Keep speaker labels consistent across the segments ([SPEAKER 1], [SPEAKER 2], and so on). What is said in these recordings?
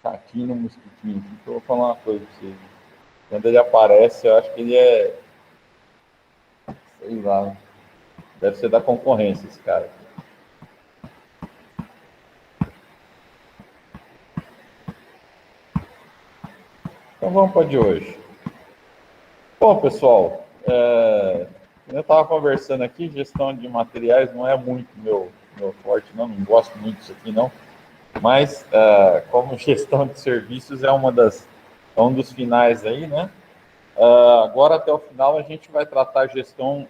[SPEAKER 1] chatinho no mosquitinho. Então, eu vou falar uma coisa pra vocês. Quando ele aparece, eu acho que ele é, sei lá, deve ser da concorrência esse cara. Então vamos para de hoje. Bom, pessoal, eu estava conversando aqui, gestão de materiais não é muito meu forte, não gosto muito disso aqui, não. Mas, como gestão de serviços é é um dos finais aí, né? Agora, até o final, a gente vai tratar gestão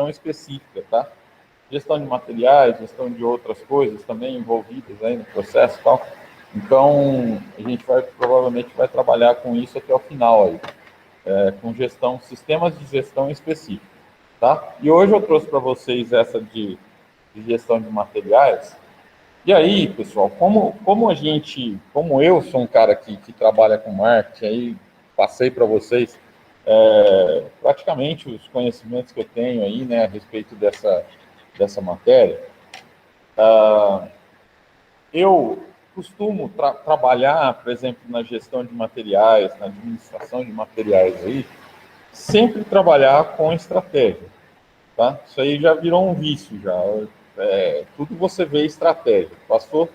[SPEAKER 1] específica, tá? Gestão de materiais, gestão de outras coisas também envolvidas aí no processo e tal. Então, a gente provavelmente vai trabalhar com isso até o final aí, com sistemas de gestão específicos, tá? E hoje eu trouxe para vocês essa de gestão de materiais. E aí, pessoal, como eu sou um cara que trabalha com marketing, aí passei para vocês praticamente os conhecimentos que eu tenho aí, né, a respeito dessa matéria. Eu costumo trabalhar, por exemplo, na gestão de materiais, na administração de materiais aí, sempre trabalhar com estratégia, tá? Isso aí já virou um vício, já. Tudo você vê estratégia. Passou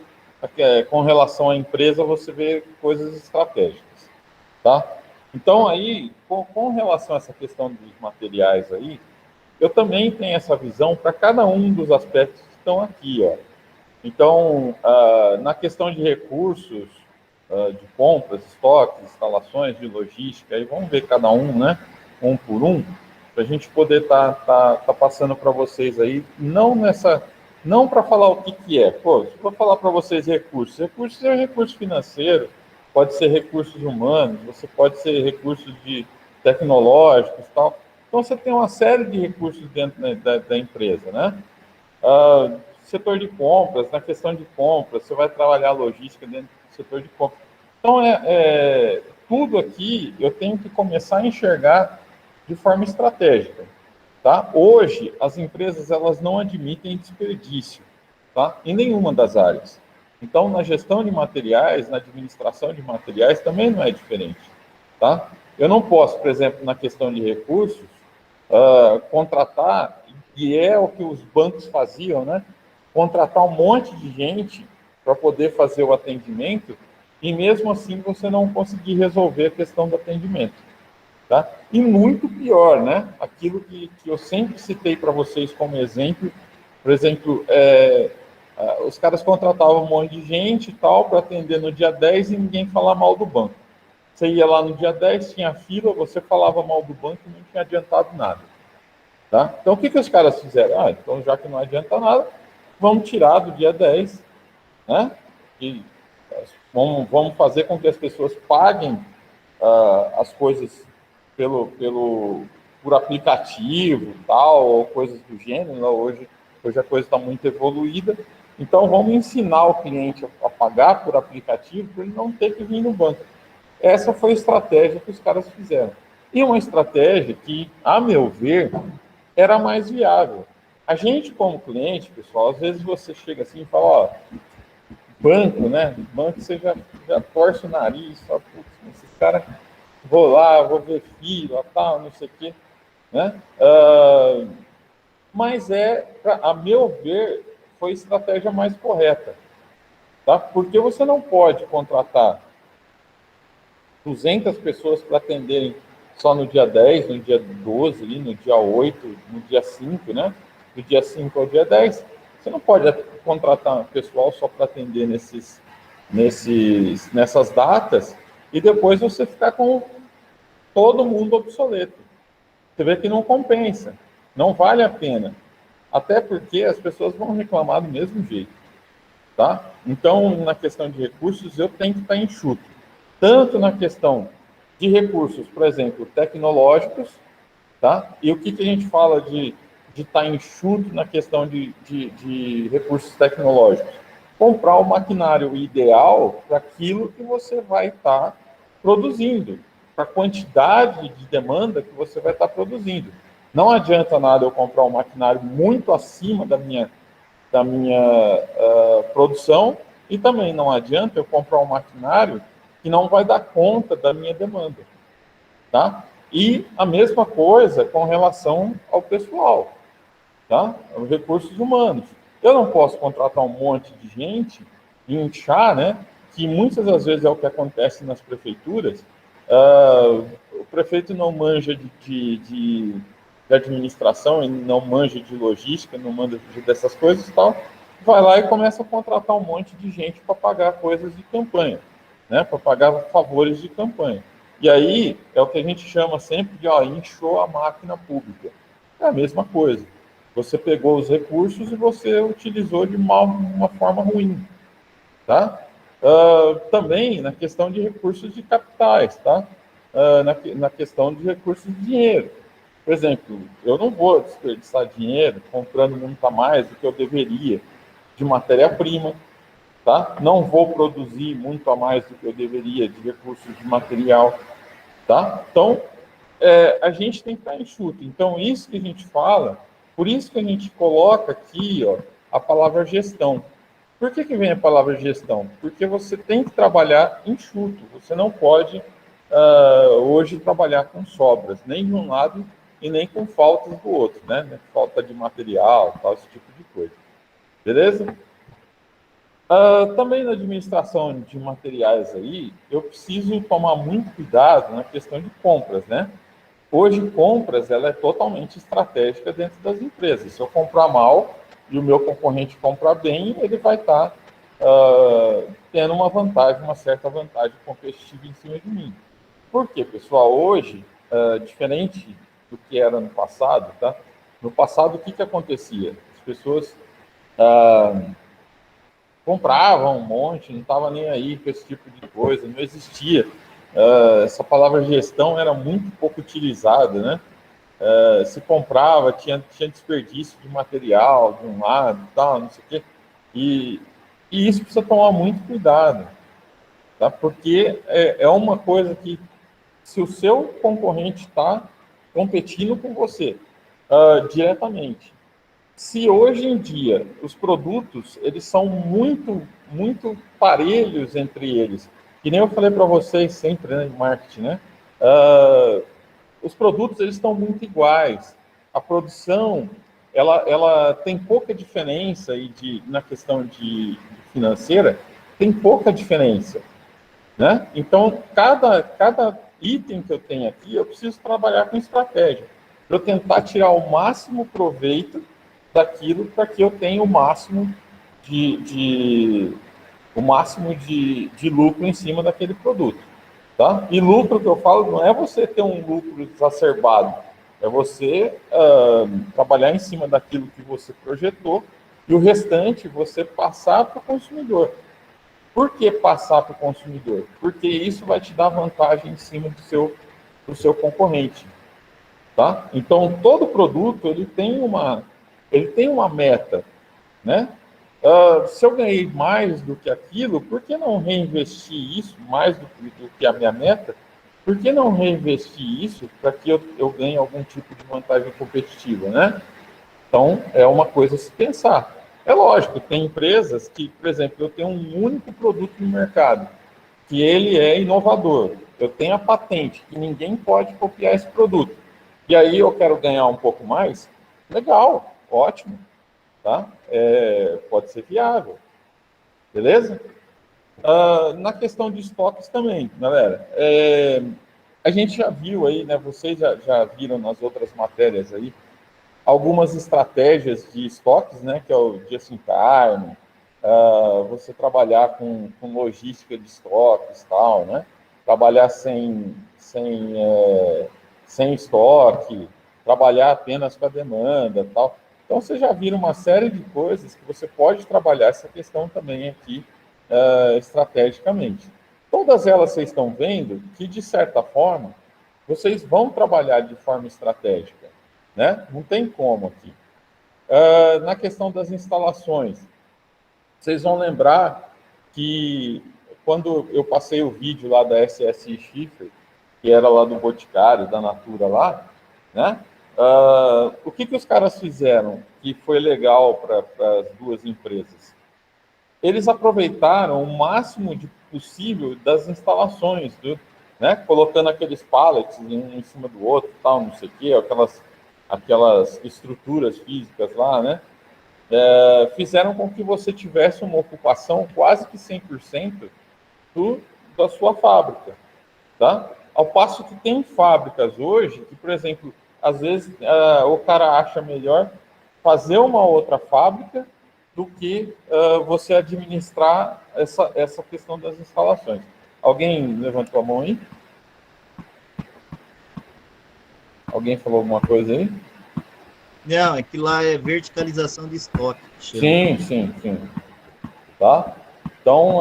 [SPEAKER 1] com relação à empresa, você vê coisas estratégicas, tá? Então, aí, com relação a essa questão dos materiais aí, eu também tenho essa visão para cada um dos aspectos que estão aqui, ó. Então, na questão de recursos, de compras, estoques, instalações, de logística, aí vamos ver cada um, né? Um por um, para a gente poder tá passando para vocês aí, não para falar o que é. Pô, se eu vou falar para vocês recursos é recurso financeiro, pode ser recursos humanos, você pode ser recursos tecnológicos e tal. Então, você tem uma série de recursos dentro da empresa, né? Setor de compras, na questão de compras, você vai trabalhar logística dentro do setor de compras. Então, tudo aqui eu tenho que começar a enxergar de forma estratégica, tá? Hoje, as empresas, elas não admitem desperdício, tá? Em nenhuma das áreas. Então, na gestão de materiais, na administração de materiais, também não é diferente, tá? Eu não posso, por exemplo, na questão de recursos, contratar, e é o que os bancos faziam, né? Contratar um monte de gente para poder fazer o atendimento e mesmo assim você não conseguir resolver a questão do atendimento, tá? E muito pior, né? Aquilo que eu sempre citei para vocês como exemplo, por exemplo, os caras contratavam um monte de gente e tal para atender no dia 10 e ninguém falar mal do banco. Você ia lá no dia 10, tinha fila, você falava mal do banco e não tinha adiantado nada, tá? Então, o que os caras fizeram? Então, já que não adianta nada, vamos tirar do dia 10, né? E vamos fazer com que as pessoas paguem as coisas por aplicativo, tal, ou coisas do gênero. Hoje a coisa está muito evoluída. Então, vamos ensinar o cliente a pagar por aplicativo para ele não ter que vir no banco. Essa foi a estratégia que os caras fizeram. E uma estratégia que, a meu ver, era mais viável. A gente, como cliente, pessoal, às vezes você chega assim e fala, ó, banco, né? Banco você já torce o nariz, fala, putz, esses caras, vou lá, vou ver fila, tal, não sei o quê, né? Mas a meu ver, foi a estratégia mais correta, tá? Porque você não pode contratar 200 pessoas para atenderem só no dia 10, no dia 12, ali, no dia 8, no dia 5, né? Do dia 5 ao dia 10. Você não pode contratar pessoal só para atender nessas datas e depois você ficar com todo mundo obsoleto. Você vê que não compensa, não vale a pena. Até porque as pessoas vão reclamar do mesmo jeito, tá? Então, na questão de recursos, eu tenho que estar enxuto. Tanto na questão de recursos, por exemplo, tecnológicos, tá? E o que a gente fala de estar enxuto na questão de recursos tecnológicos? Comprar o maquinário ideal para aquilo que você vai estar produzindo, para a quantidade de demanda que você vai estar produzindo. Não adianta nada eu comprar um maquinário muito acima da minha produção e também não adianta eu comprar um maquinário que não vai dar conta da minha demanda, tá? E a mesma coisa com relação ao pessoal, tá? Os recursos humanos. Eu não posso contratar um monte de gente e inchar, né? Que muitas das vezes é o que acontece nas prefeituras. O prefeito não manja de administração, ele não manja de logística, não manja dessas coisas e tal. Vai lá e começa a contratar um monte de gente para pagar coisas de campanha, né? Para pagar favores de campanha. E aí é o que a gente chama sempre de inchou a máquina pública. É a mesma coisa. Você pegou os recursos e você utilizou de uma forma ruim, tá? Também na questão de recursos de capitais, tá? Na questão de recursos de dinheiro. Por exemplo, eu não vou desperdiçar dinheiro comprando muito a mais do que eu deveria de matéria-prima, tá? Não vou produzir muito a mais do que eu deveria de recursos de material, tá? Então, a gente tem que estar enxuto. Então, isso que a gente fala, por isso que a gente coloca aqui, ó, a palavra gestão. Por que vem a palavra gestão? Porque você tem que trabalhar enxuto. Você não pode, hoje, trabalhar com sobras, nem de um lado e nem com faltas do outro, né? Falta de material, tal, esse tipo de coisa. Beleza? Também na administração de materiais aí, eu preciso tomar muito cuidado na questão de compras, né? Hoje, compras, ela é totalmente estratégica dentro das empresas. Se eu comprar mal e o meu concorrente comprar bem, ele vai estar tendo uma vantagem, uma certa vantagem competitiva em cima de mim. Por quê, pessoal? Hoje, diferente do que era no passado, tá? No passado, o que acontecia? As pessoas compravam um monte, não estava nem aí com esse tipo de coisa, não existia. Essa palavra gestão era muito pouco utilizada, né? Se comprava, tinha desperdício de material de um lado, tal, não sei o quê. E isso precisa tomar muito cuidado, tá? Porque é uma coisa que, se o seu concorrente está competindo com você diretamente, se hoje em dia os produtos eles são muito parelhos entre eles, que nem eu falei para vocês sempre, né, em marketing, né? Os produtos eles estão muito iguais. A produção ela tem pouca diferença e na questão de financeira tem pouca diferença, né? Então cada item que eu tenho aqui eu preciso trabalhar com estratégia para eu tentar tirar o máximo proveito daquilo para que eu tenha o máximo de lucro em cima daquele produto. Tá? E lucro que eu falo não é você ter um lucro exacerbado, é você trabalhar em cima daquilo que você projetou e o restante você passar para o consumidor. Por que passar para o consumidor? Porque isso vai te dar vantagem em cima do seu concorrente. Tá? Então, todo produto ele tem uma meta, né? Se eu ganhei mais do que aquilo, por que não reinvestir isso, mais do que a minha meta? Por que não reinvestir isso para que eu ganhe algum tipo de vantagem competitiva, né? Então, é uma coisa a se pensar. É lógico, tem empresas que, por exemplo, eu tenho um único produto no mercado, que ele é inovador. Eu tenho a patente, que ninguém pode copiar esse produto. E aí eu quero ganhar um pouco mais? Legal, ótimo, tá? Pode ser viável, beleza? Na questão de estoques também, galera, a gente já viu aí, né? Vocês já viram nas outras matérias aí, algumas estratégias de estoques, né? Que é o just in time, você trabalhar com logística de estoques e tal, né? Trabalhar sem estoque, trabalhar apenas com a demanda tal. Então, vocês já viram uma série de coisas que você pode trabalhar essa questão também aqui estrategicamente. Todas elas vocês estão vendo que, de certa forma, vocês vão trabalhar de forma estratégica, né? Não tem como aqui. Na questão das instalações, vocês vão lembrar que quando eu passei o vídeo lá da SSI Schiffer, que era lá do Boticário, da Natura lá, né? O que os caras fizeram que foi legal para as duas empresas? eles aproveitaram o máximo de possível das instalações, né? Colocando aqueles pallets um em cima do outro, tal, não sei o quê, aquelas estruturas físicas lá, né? Fizeram com que você tivesse uma ocupação quase que 100% da sua fábrica, tá? Ao passo que tem fábricas hoje que, por exemplo, às vezes o cara acha melhor fazer uma outra fábrica do que você administrar essa questão das instalações. Alguém levantou a mão aí? Alguém falou alguma coisa aí?
[SPEAKER 2] Não, é que lá é verticalização de estoque, que chama.
[SPEAKER 1] Sim. Tá? Então,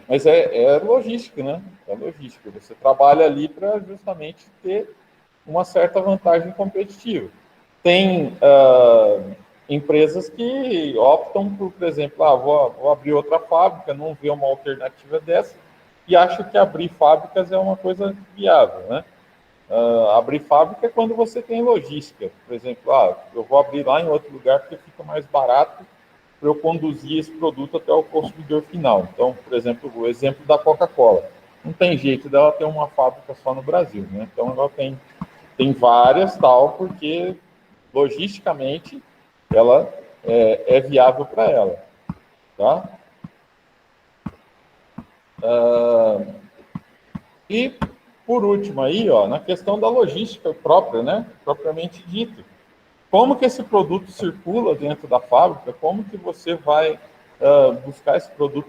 [SPEAKER 1] mas é logística, né? É logística. Você trabalha ali para justamente ter uma certa vantagem competitiva. Tem empresas que optam por exemplo, vou abrir outra fábrica, não vê uma alternativa dessa, e acha que abrir fábricas é uma coisa viável, né? Abrir fábrica é quando você tem logística. Por exemplo, eu vou abrir lá em outro lugar porque fica mais barato para eu conduzir esse produto até o consumidor final. Então, por exemplo, o exemplo da Coca-Cola. Não tem jeito dela ter uma fábrica só no Brasil, né? Então, ela tem várias, tal, porque logisticamente ela é viável para ela, tá? E, por último aí, ó, na questão da logística própria, né? Propriamente dito. Como que esse produto circula dentro da fábrica? Como que você vai buscar esse produto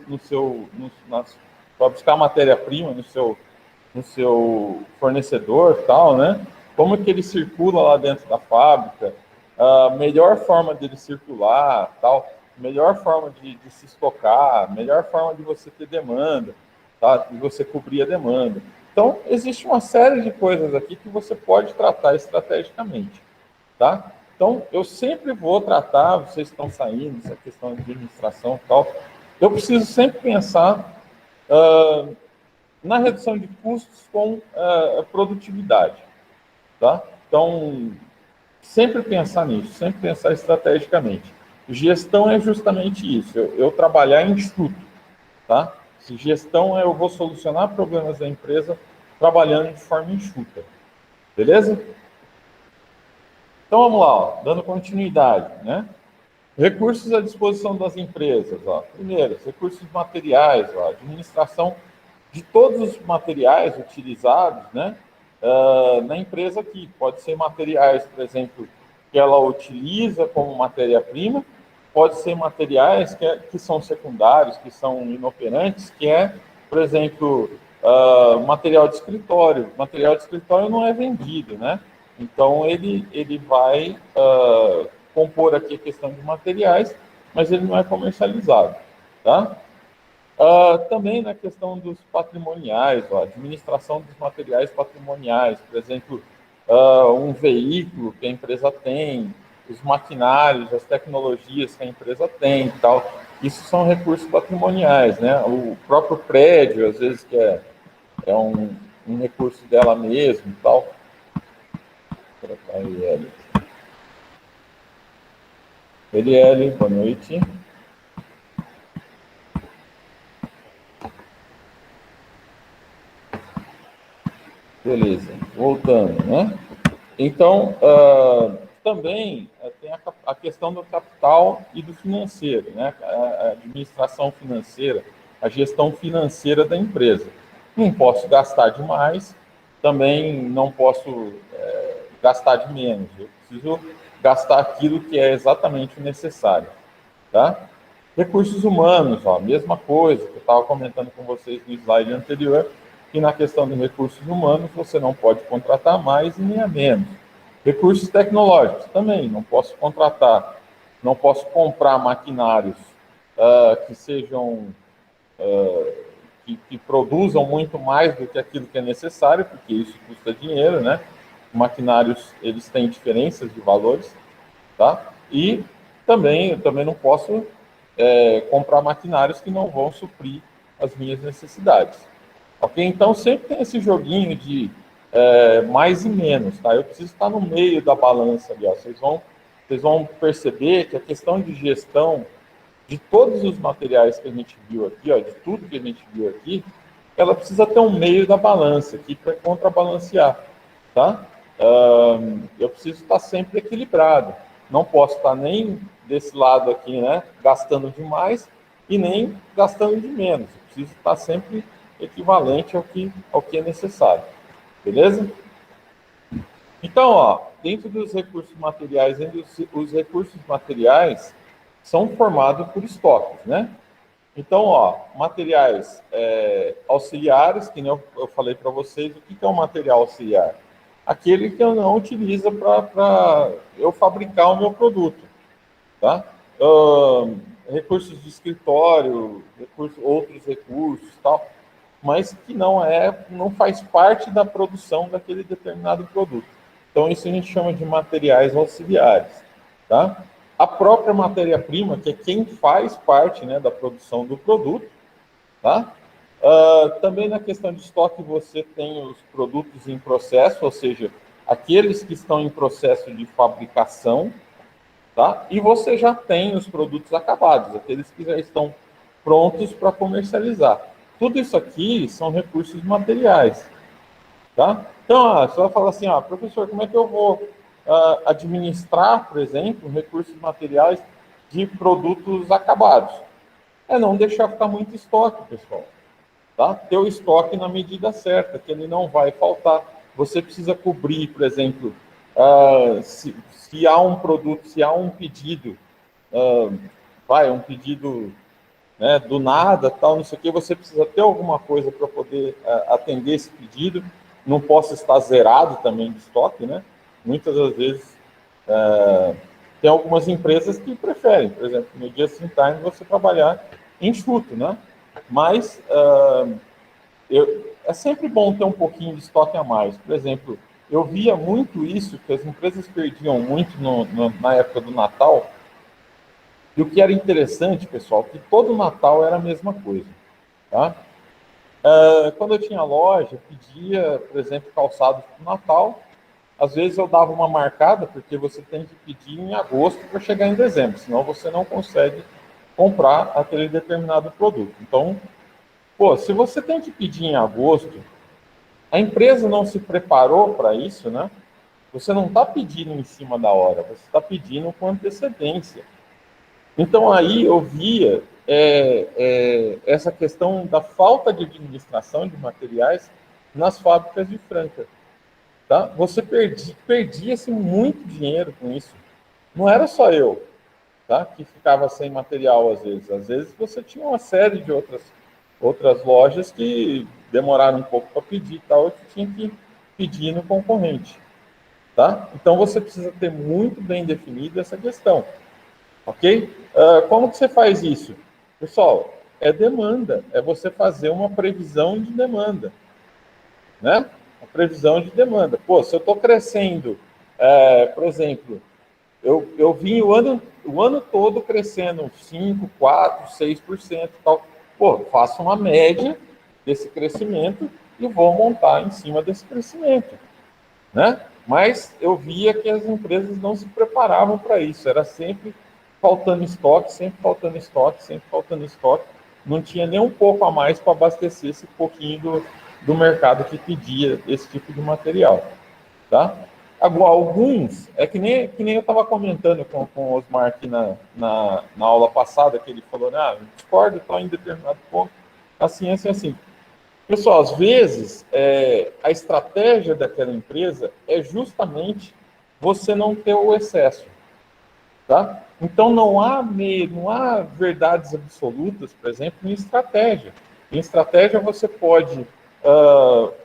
[SPEAKER 1] para buscar matéria-prima no seu fornecedor, tal, né? Como que ele circula lá dentro da fábrica? A melhor forma dele circular, tal, melhor forma de se estocar, melhor forma de você ter demanda, tá? De você cobrir a demanda. Então, existe uma série de coisas aqui que você pode tratar estrategicamente, tá? Então, eu sempre vou tratar, vocês estão saindo, essa questão de administração e tal, eu preciso sempre pensar na redução de custos com produtividade, tá? Então, sempre pensar nisso, sempre pensar estrategicamente. Gestão é justamente isso, eu trabalhar enxuto, tá? Se gestão eu vou solucionar problemas da empresa trabalhando de forma enxuta, beleza? Então, vamos lá, ó, dando continuidade, né? Recursos à disposição das empresas, ó. Primeiro, recursos materiais, ó, administração de todos os materiais utilizados, né, na empresa aqui. Pode ser materiais, por exemplo, que ela utiliza como matéria-prima, pode ser materiais que são secundários, que são inoperantes, que é, por exemplo, material de escritório. Material de escritório não é vendido, né? Então, ele vai compor aqui a questão de materiais, mas ele não é comercializado, tá? Também na questão dos patrimoniais, a administração dos materiais patrimoniais, por exemplo, um veículo que a empresa tem, os maquinários, as tecnologias que a empresa tem e tal. Isso são recursos patrimoniais, né? O próprio prédio, às vezes, que é um recurso dela mesmo e tal. Vou colocar ele. Eliele, boa noite. Beleza, voltando, né? Então, também tem a questão do capital e do financeiro, né? A administração financeira, a gestão financeira da empresa. Não posso gastar demais, também não posso gastar de menos. Eu preciso gastar aquilo que é exatamente o necessário, tá? Recursos humanos, ó, mesma coisa que eu estava comentando com vocês no slide anterior, que na questão de recursos humanos você não pode contratar mais e nem a menos. Recursos tecnológicos também, não posso contratar, não posso comprar maquinários que sejam, que produzam muito mais do que aquilo que é necessário, porque isso custa dinheiro, né? Maquinários, eles têm diferenças de valores, tá? E também, eu também não posso comprar maquinários que não vão suprir as minhas necessidades. Ok? Então, sempre tem esse joguinho de mais e menos, tá? Eu preciso estar no meio da balança ali, ó. Vocês vão perceber que a questão de gestão de todos os materiais que a gente viu aqui, ó, de tudo que a gente viu aqui, ela precisa ter um meio da balança aqui para contrabalancear, tá? Eu preciso estar sempre equilibrado. Não posso estar nem desse lado aqui, né, gastando demais e nem gastando de menos. Eu preciso estar sempre equivalente ao que é necessário. Beleza? Então, ó, dentro dos recursos materiais, os recursos materiais são formados por estoques, né? Então, ó, materiais auxiliares, que nem eu falei para vocês, o que é um material auxiliar? Aquele que eu não utilizo para eu fabricar o meu produto, tá? Recursos de escritório, outros recursos, tal, mas que não faz parte da produção daquele determinado produto. Então, isso a gente chama de materiais auxiliares, tá? A própria matéria-prima, que é quem faz parte, né, da produção do produto, tá? Também na questão de estoque, você tem os produtos em processo, ou seja, aqueles que estão em processo de fabricação, tá? E você já tem os produtos acabados, aqueles que já estão prontos para comercializar. Tudo isso aqui são recursos materiais, tá? Então, você vai falar assim, professor, como é que eu vou administrar, por exemplo, recursos materiais de produtos acabados? É não deixar ficar muito estoque, pessoal, tá? Ter o estoque na medida certa, que ele não vai faltar. Você precisa cobrir, por exemplo, se há um produto, se há um pedido, um pedido, né, do nada, tal, não sei o que, você precisa ter alguma coisa para poder atender esse pedido. Não posso estar zerado também de estoque, né? Muitas das vezes tem algumas empresas que preferem, por exemplo, no just in time você trabalhar enxuto, né? Mas é sempre bom ter um pouquinho de estoque a mais. Por exemplo, eu via muito isso, que as empresas perdiam muito na época do Natal. E o que era interessante, pessoal, que todo Natal era a mesma coisa, tá? Quando eu tinha loja, pedia, por exemplo, calçados para o Natal. Às vezes eu dava uma marcada, porque você tem que pedir em agosto para chegar em dezembro, senão você não consegue comprar aquele determinado produto. Então, se você tem que pedir em agosto, a empresa não se preparou para isso, né? Você não está pedindo em cima da hora, você está pedindo com antecedência. Então, aí eu via essa questão da falta de administração de materiais nas fábricas de Franca. Tá? Você perdia-se muito dinheiro com isso. Não era só eu, tá, que ficava sem material às vezes. Às vezes você tinha uma série de outras lojas que demoraram um pouco para pedir, tal, e que tinha que pedir no concorrente. Tá? Então você precisa ter muito bem definido essa questão. Ok? Como que você faz isso? Pessoal, é demanda, é você fazer uma previsão de demanda, né? A previsão de demanda. Se eu estou crescendo, por exemplo, eu vim o ano todo crescendo 5, 4, 6% e tal. Faço uma média desse crescimento e vou montar em cima desse crescimento, né? Mas eu via que as empresas não se preparavam para isso. Era sempre faltando estoque, sempre faltando estoque, sempre faltando estoque. Não tinha nem um pouco a mais para abastecer esse pouquinho do mercado que pedia esse tipo de material, tá? Agora, alguns, que nem eu estava comentando com o Osmar aqui na aula passada, que ele falou, discordo, estou em determinado ponto, assim. Pessoal, às vezes, a estratégia daquela empresa é justamente você não ter o excesso, tá? Então, não há verdades absolutas, por exemplo, em estratégia. Em estratégia, você pode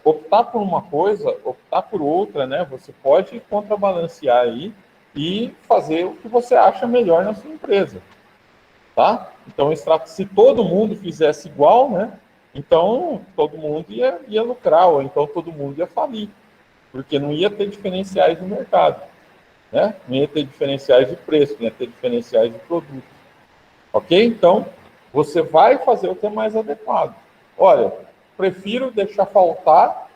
[SPEAKER 1] optar por uma coisa, optar por outra, né? Você pode contrabalancear aí e fazer o que você acha melhor na sua empresa, tá? Então, se todo mundo fizesse igual, né? Então, todo mundo ia lucrar, ou então todo mundo ia falir, porque não ia ter diferenciais no mercado, né? Não ia ter diferenciais de preço, não ia ter diferenciais de produto. Ok? Então, você vai fazer o que é mais adequado. Olha, prefiro deixar faltar,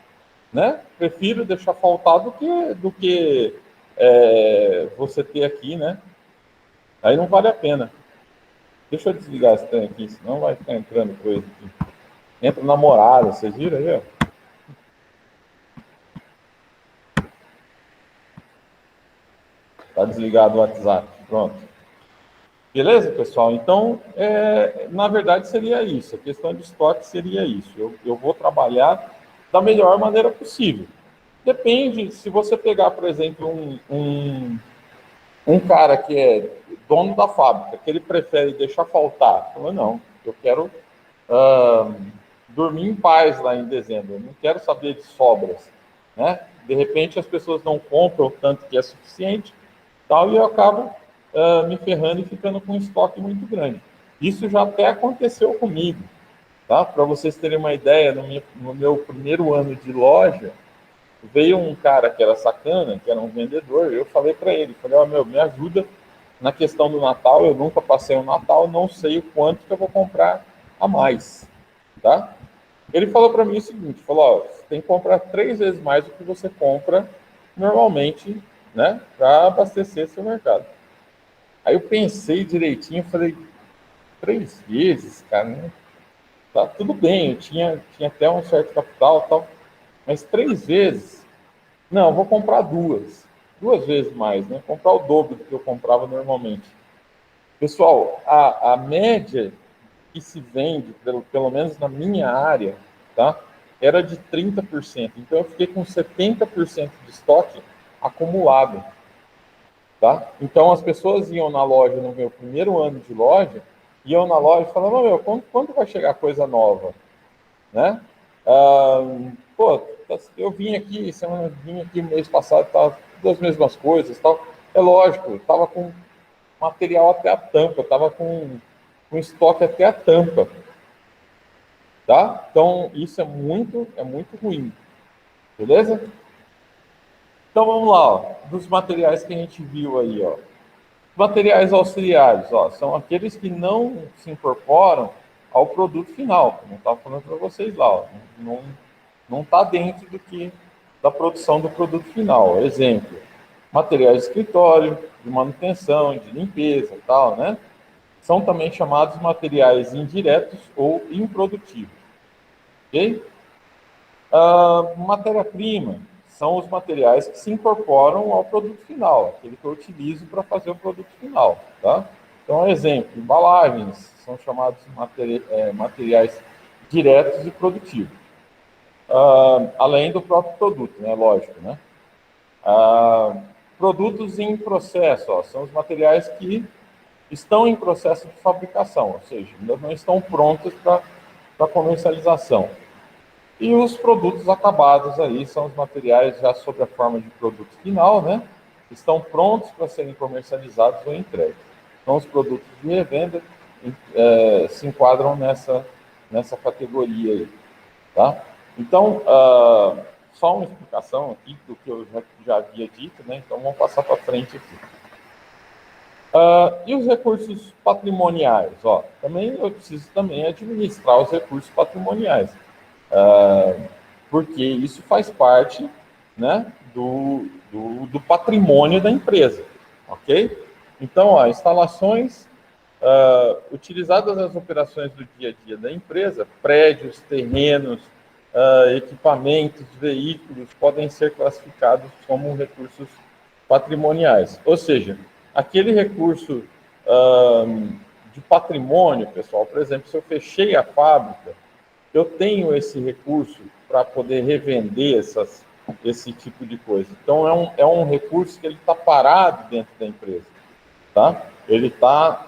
[SPEAKER 1] né? Prefiro deixar faltar do que você ter aqui, né? Aí não vale a pena. Deixa eu desligar esse trem aqui, senão vai ficar entrando coisa aqui. Entra namorada, vocês viram aí, ó? Tá desligado o WhatsApp, pronto. Beleza, pessoal? Então, na verdade, seria isso. A questão de estoque seria isso. Eu vou trabalhar da melhor maneira possível. Depende, se você pegar, por exemplo, um cara que é dono da fábrica, que ele prefere deixar faltar, fala, não, eu quero dormir em paz lá em dezembro, eu não quero saber de sobras, né? De repente as pessoas não compram o tanto que é suficiente, tal, e eu acabo me ferrando e ficando com um estoque muito grande. Isso já até aconteceu comigo, tá? Para vocês terem uma ideia, no meu primeiro ano de loja, veio um cara que era sacana, que era um vendedor, eu falei para ele, falei, ó, meu, me ajuda na questão do Natal, eu nunca passei o Natal, não sei o quanto que eu vou comprar a mais, tá? Ele falou para mim o seguinte, falou, ó, você tem que comprar 3 vezes mais do que você compra normalmente, né, para abastecer seu mercado. Aí eu pensei direitinho, falei, 3 vezes, cara, né? Tá tudo bem, eu tinha até um certo capital, tal, mas 3 vezes, não, vou comprar 2 vezes mais, né? Comprar o dobro do que eu comprava normalmente. Pessoal, a média que se vende, pelo menos na minha área, tá? Era de 30%. Então eu fiquei com 70% de estoque acumulado, tá? Então as pessoas iam na loja no meu primeiro ano de loja, iam na loja e falavam, meu, quando vai chegar coisa nova, né? Pô, eu vim aqui mês passado, tava das mesmas coisas, tal. É lógico, eu tava com material até a tampa, estava com estoque até a tampa, tá? Então, isso é muito ruim, beleza? Então, vamos lá, ó, dos materiais que a gente viu aí, ó. Materiais auxiliares, ó, são aqueles que não se incorporam ao produto final, como eu estava falando para vocês lá, ó, não está dentro da produção do produto final. Exemplo, materiais de escritório, de manutenção, de limpeza, tal, né? São também chamados materiais indiretos ou improdutivos. Ok? Matéria-prima são os materiais que se incorporam ao produto final, aquele que eu utilizo para fazer o produto final. Tá? Então, exemplo, embalagens são chamados materiais diretos e produtivos. Além do próprio produto, né? Lógico, né? Produtos em processo, ó, são os materiais que estão em processo de fabricação, ou seja, ainda não estão prontos para comercialização. E os produtos acabados aí são os materiais já sob a forma de produto final, né? Estão prontos para serem comercializados ou entregues. Então, os produtos de revenda se enquadram nessa categoria aí, tá? Então, só uma explicação aqui do que eu já havia dito, né? Então, vamos passar para frente aqui. E os recursos patrimoniais? Ó, também eu preciso também administrar os recursos patrimoniais, porque isso faz parte, né, do patrimônio da empresa, ok? Então, ó, instalações utilizadas nas operações do dia a dia da empresa, prédios, terrenos, equipamentos, veículos, podem ser classificados como recursos patrimoniais. Ou seja, aquele recurso de patrimônio, pessoal, por exemplo, se eu fechei a fábrica, eu tenho esse recurso para poder revender esse tipo de coisa. Então, é um recurso que ele está parado dentro da empresa, tá? Ele está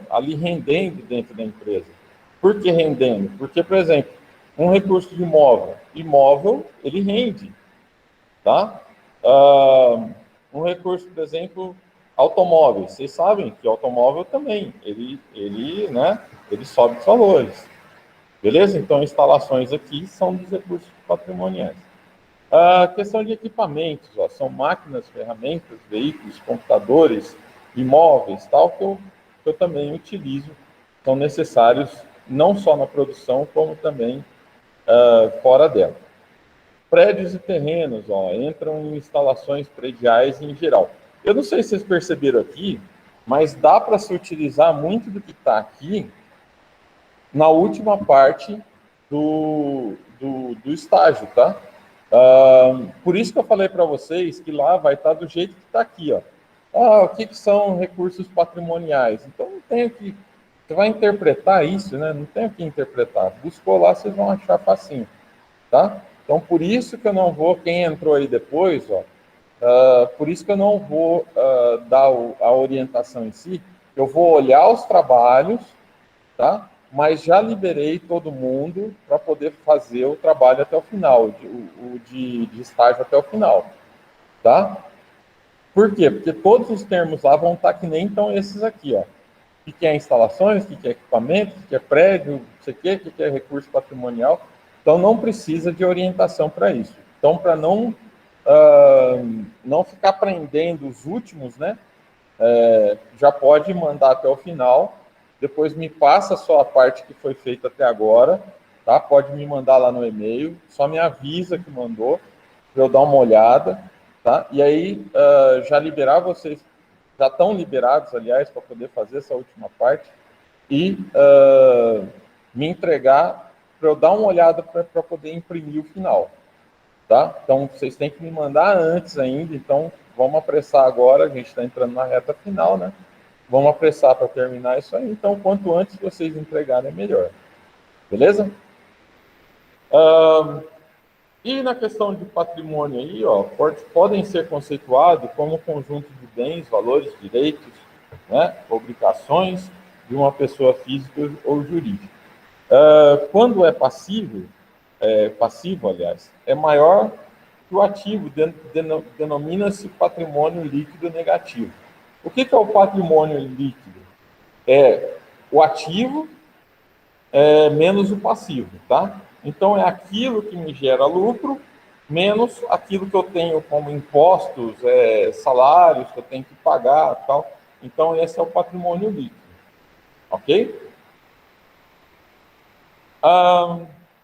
[SPEAKER 1] ali rendendo dentro da empresa. Por que rendendo? Porque, por exemplo, um recurso de imóvel, ele rende, tá? Um recurso, por exemplo, automóveis. Vocês sabem que automóvel também, né, ele sobe os valores. Beleza? Então, instalações aqui são dos recursos patrimoniais. A questão de equipamentos, ó, são máquinas, ferramentas, veículos, computadores, imóveis, tal, que eu também utilizo, são necessários não só na produção, como também fora dela. Prédios e terrenos, ó, entram em instalações prediais em geral. Eu não sei se vocês perceberam aqui, mas dá para se utilizar muito do que está aqui na última parte do estágio, tá? Por isso que eu falei para vocês que lá vai estar do jeito que está aqui, ó. O que são recursos patrimoniais? Então, não tem que... Você vai interpretar isso, né? Não tem o que interpretar. Buscou lá, vocês vão achar facinho, tá? Então, por isso que eu não vou... Quem entrou aí depois, ó, por isso que eu não vou dar a orientação em si. Eu vou olhar os trabalhos, tá? Mas já liberei todo mundo para poder fazer o trabalho até o final, o de estágio até o final, tá? Por quê? Porque todos os termos lá vão estar que nem estão esses aqui, ó. O que é instalações, o que é equipamento, o que é prédio, não sei o que é recurso patrimonial. Então, não precisa de orientação para isso. Então, para não ficar aprendendo os últimos, né? Já pode mandar até o final. Depois me passa só a parte que foi feita até agora, tá? Pode me mandar lá no e-mail, só me avisa que mandou, para eu dar uma olhada, tá? E aí, já liberar vocês, já estão liberados, aliás, para poder fazer essa última parte, e me entregar para eu dar uma olhada para poder imprimir o final, tá? Então, vocês têm que me mandar antes ainda, então vamos apressar agora, a gente está entrando na reta final, né? Vamos apressar para terminar isso aí, então quanto antes vocês entregarem, é melhor. Beleza? E na questão de patrimônio aí, ó, podem ser conceituados como conjunto de bens, valores, direitos, né, obrigações de uma pessoa física ou jurídica. Quando é passivo, aliás, é maior que o ativo, denomina-se patrimônio líquido negativo. O que é o patrimônio líquido? É o ativo menos o passivo, tá? Então, é aquilo que me gera lucro, menos aquilo que eu tenho como impostos, salários que eu tenho que pagar, tal. Então, esse é o patrimônio líquido, ok?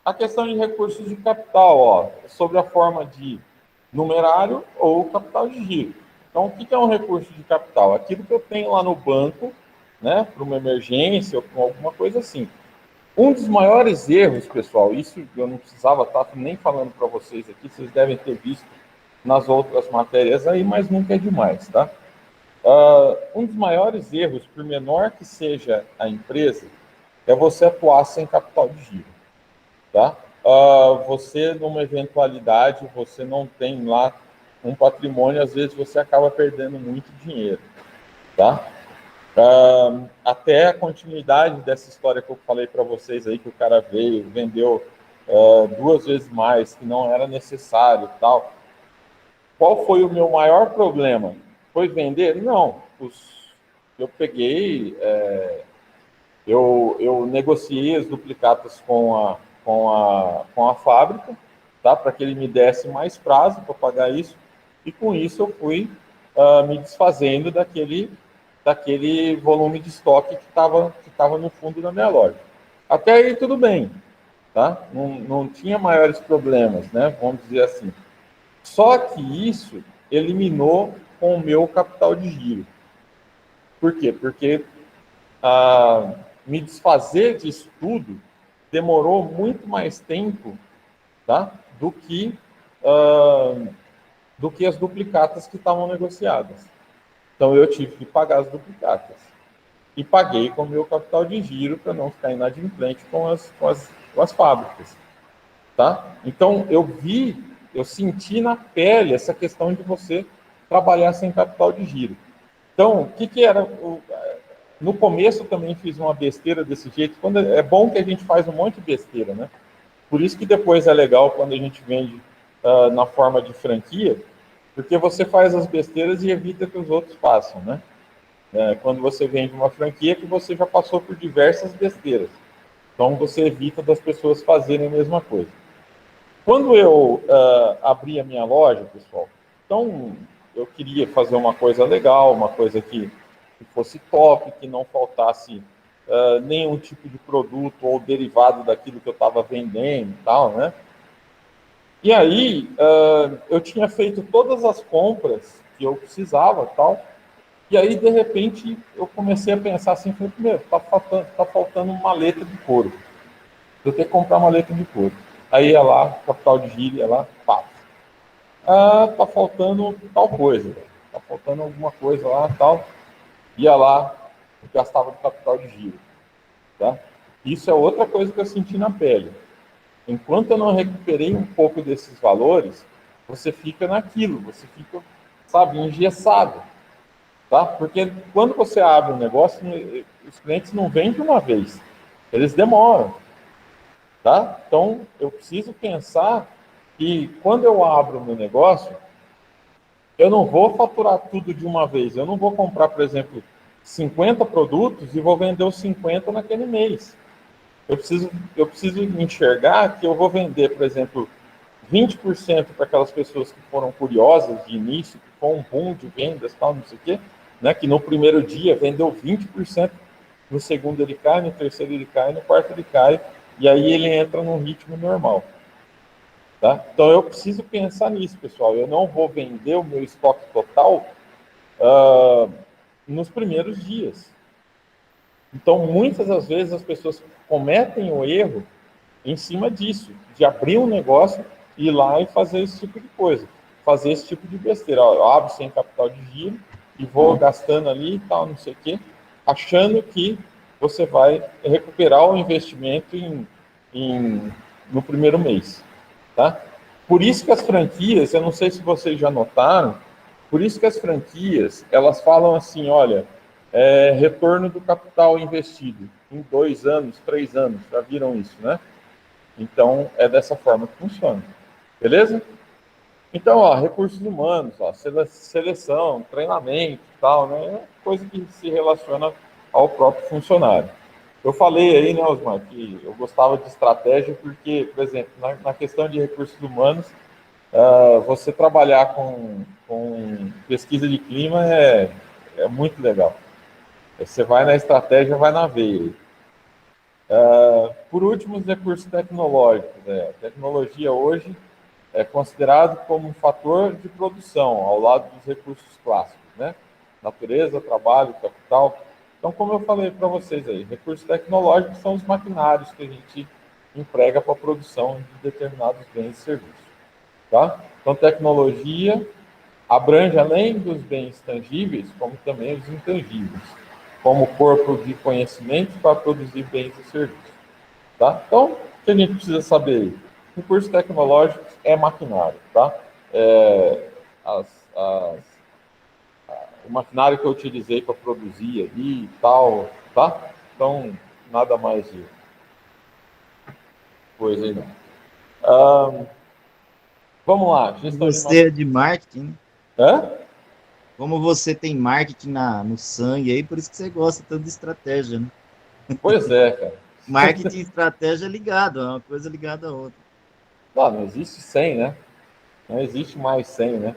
[SPEAKER 1] A questão de recursos de capital, ó, sobre a forma de numerário ou capital de giro. Então, o que é um recurso de capital? Aquilo que eu tenho lá no banco, né, para uma emergência ou para alguma coisa assim. Um dos maiores erros, pessoal, isso eu não precisava estar nem falando para vocês aqui, vocês devem ter visto nas outras matérias aí, mas nunca é demais, tá? Um dos maiores erros, por menor que seja a empresa, é você atuar sem capital de giro, tá? Você, numa eventualidade, você não tem lá um patrimônio, às vezes você acaba perdendo muito dinheiro, tá? Até a continuidade dessa história que eu falei para vocês aí, que o cara veio, vendeu 2 vezes mais, que não era necessário e tal. Qual foi o meu maior problema? Foi vender? Não. Eu peguei, eu negociei as duplicatas com a fábrica, tá? Para que ele me desse mais prazo para pagar isso, e com isso eu fui me desfazendo daquele volume de estoque que estava no fundo da minha loja. Até aí tudo bem, tá? Não tinha maiores problemas, né? Vamos dizer assim. Só que isso eliminou com o meu capital de giro. Por quê? Porque me desfazer disso tudo demorou muito mais tempo, tá? Do que as duplicatas que estavam negociadas. Então eu tive que pagar as duplicatas. E paguei com o meu capital de giro para não ficar inadimplente com as fábricas, tá? Então, eu senti na pele essa questão de você trabalhar sem capital de giro. Então, o que era? No começo eu também fiz uma besteira desse jeito. É bom que a gente faz um monte de besteira, né? Por isso que depois é legal quando a gente vende na forma de franquia, porque você faz as besteiras e evita que os outros façam, né? Quando você vende uma franquia, que você já passou por diversas besteiras. Então, você evita das pessoas fazerem a mesma coisa. Quando eu abri a minha loja, pessoal, então, eu queria fazer uma coisa legal, uma coisa que fosse top, que não faltasse nenhum tipo de produto ou derivado daquilo que eu estava vendendo e tal, né? E aí, eu tinha feito todas as compras que eu precisava, tal, E aí, de repente, eu comecei a pensar assim, falei, primeiro, tá faltando uma maleta de couro. Eu tenho que comprar uma maleta de couro. Aí ia lá, capital de giro, ia lá, pá. Ah, tá faltando tal coisa, tá faltando alguma coisa lá, tal. Ia lá, gastava do capital de giro, tá? Isso é outra coisa que eu senti na pele. Enquanto eu não recuperei um pouco desses valores, você fica naquilo, você fica, sabe, engessado, tá? Porque quando você abre um negócio, os clientes não vêm de uma vez, eles demoram, tá? Então, eu preciso pensar que quando eu abro o meu negócio, eu não vou faturar tudo de uma vez. Eu não vou comprar, por exemplo, 50 produtos e vou vender os 50 naquele mês. Eu preciso enxergar que eu vou vender, por exemplo, 20% para aquelas pessoas que foram curiosas de início, que foi um boom de vendas, tal, não sei o quê, né? Que no primeiro dia vendeu 20%, no segundo ele cai, no terceiro ele cai, no quarto ele cai, e aí ele entra num ritmo normal. Tá? Então eu preciso pensar nisso, pessoal. Eu não vou vender o meu estoque total nos primeiros dias. Então, muitas das vezes as pessoas cometem o erro em cima disso, de abrir um negócio, ir lá e fazer esse tipo de coisa, fazer esse tipo de besteira. Ó, eu abro sem capital de giro e vou gastando ali e tal, não sei o quê, achando que você vai recuperar o investimento no primeiro mês, tá? Por isso que as franquias, eu não sei se vocês já notaram, por isso que as franquias, elas falam assim, olha, retorno do capital investido em 2 anos, 3 anos, já viram isso, né? Então, é dessa forma que funciona. Beleza? Então, ó, recursos humanos, ó, seleção, treinamento e tal, né? É coisa que se relaciona ao próprio funcionário. Eu falei aí, né, Osmar, que eu gostava de estratégia porque, por exemplo, na questão de recursos humanos, você trabalhar com pesquisa de clima é muito legal. Você vai na estratégia, vai na veia. Por último, os recursos tecnológicos. A tecnologia hoje é considerado como um fator de produção, ao lado dos recursos clássicos, né? Natureza, trabalho, capital. Então, como eu falei para vocês aí, recursos tecnológicos são os maquinários que a gente emprega para a produção de determinados bens e serviços. Tá? Então, tecnologia abrange além dos bens tangíveis, como também os intangíveis, como corpo de conhecimento para produzir bens e serviços. Tá? Então, o que a gente precisa saber? Recursos tecnológicos é maquinário. Tá? As, as, o maquinário que eu utilizei para produzir ali e tal. Tá? Então, nada mais de coisa aí não. Vamos lá. Gestão de
[SPEAKER 2] Você é de marketing,
[SPEAKER 1] Hã?
[SPEAKER 2] como você tem marketing no sangue aí, por isso que você gosta tanto de estratégia, né?
[SPEAKER 1] Pois é, cara.
[SPEAKER 2] Marketing e estratégia é ligado, é uma coisa ligada à outra.
[SPEAKER 1] Não existe 100, né? Não existe mais 100, né?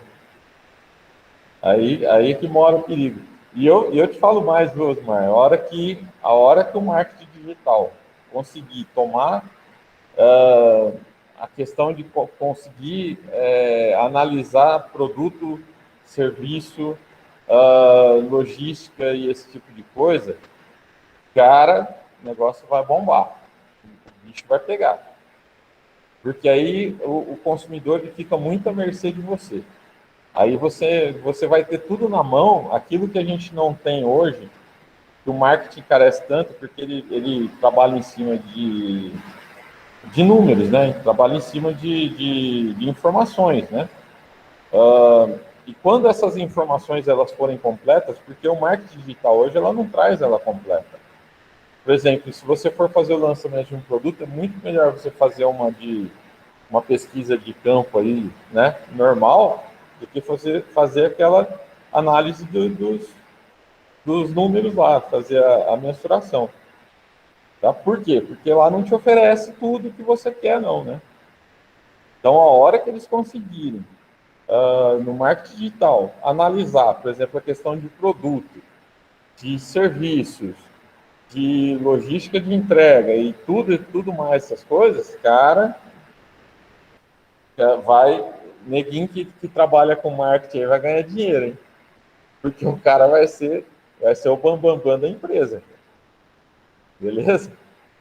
[SPEAKER 1] Aí que mora o perigo. E eu te falo mais, viu, Osmar? A hora que o marketing digital conseguir tomar a questão de conseguir analisar produto, serviço, logística e esse tipo de coisa, cara, o negócio vai bombar. O bicho vai pegar. Porque aí o consumidor ele fica muito à mercê de você. Aí você vai ter tudo na mão, aquilo que a gente não tem hoje, que o marketing carece tanto, porque ele trabalha em cima de números, né? Trabalha em cima de informações, né? E quando essas informações elas forem completas, porque o marketing digital hoje ela não traz ela completa. Por exemplo, se você for fazer o lançamento de um produto, é muito melhor você fazer uma pesquisa de campo aí, né, normal, do que fazer aquela análise dos números lá, fazer a mensuração. Tá? Por quê? Porque lá não te oferece tudo que você quer, não, né? Então, a hora que eles conseguirem, no marketing digital, analisar, por exemplo, a questão de produto, de serviços, de logística de entrega e tudo mais, essas coisas, cara, vai, neguinho que trabalha com marketing aí vai ganhar dinheiro, hein? Porque o cara vai ser o bambambam da empresa. Beleza?